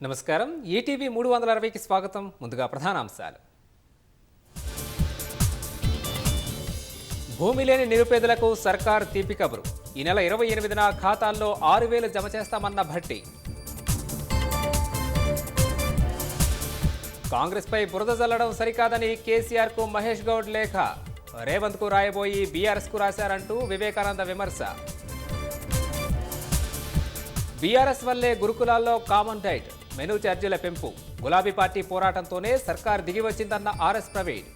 నమస్కారం. ఈటీవీ 360కి స్వాగతం. ముందుగా ప్రధానాంశాలు. భూమి లేని నిరుపేదలకు సర్కార్ తీపి కబురు. ఈ నెల 28న ఖాతాల్లో 6,000 జమ చేస్తామన్న భట్టి. కాంగ్రెస్పై బురద జల్లడం సరికాదని కేసీఆర్కు మహేష్ గౌడ్ లేఖ. రేవంత్కు రాయబోయి బీఆర్ఎస్కు రాశారంటూ వివేకానంద విమర్శ. బీఆర్ఎస్ వల్లే గురుకులాల్లో కామన్ డైట్, మెనూ ఛార్జీల పెంపు. గులాబీ పార్టీ పోరాటంతోనే సర్కార్ దిగివచ్చిందన్న ఆర్ఎస్ ప్రవీణ్.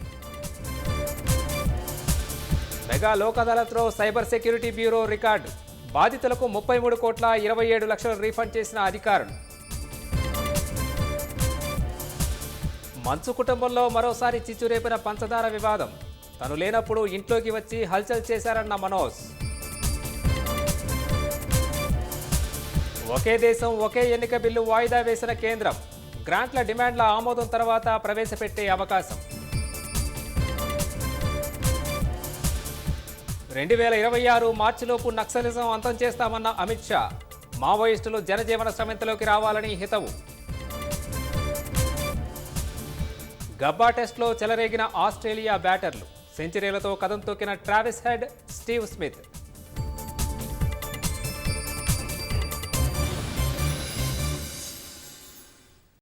మెగా లోక్ అదాలత్లో సైబర్ సెక్యూరిటీ బ్యూరో రికార్డు. బాధితులకు 33,27,00,000 రీఫండ్ చేసిన అధికారులు. మంచు కుటుంబంలో మరోసారి చిచ్చురేపిన పంచదార వివాదం. తను లేనప్పుడు ఇంట్లోకి వచ్చి హల్చల్ చేశారన్న మనోజ్. ఒకే దేశం ఒకే ఎన్నిక బిల్లు వాయిదా వేసిన కేంద్రం. గ్రాంట్ల డిమాండ్ల ఆమోదం తర్వాత ప్రవేశపెట్టే అవకాశం. 2026 మార్చిలోపు నక్సలిజం అంతం చేస్తామన్న అమిత్ షా. మావోయిస్టులు జనజీవన స్రవంతిలోకి రావాలని హితవు. గబ్బా టెస్ట్లో చెలరేగిన ఆస్ట్రేలియా బ్యాటర్లు. సెంచరీలతో కదం తొక్కిన ట్రావిస్ హెడ్, స్టీవ్ స్మిత్.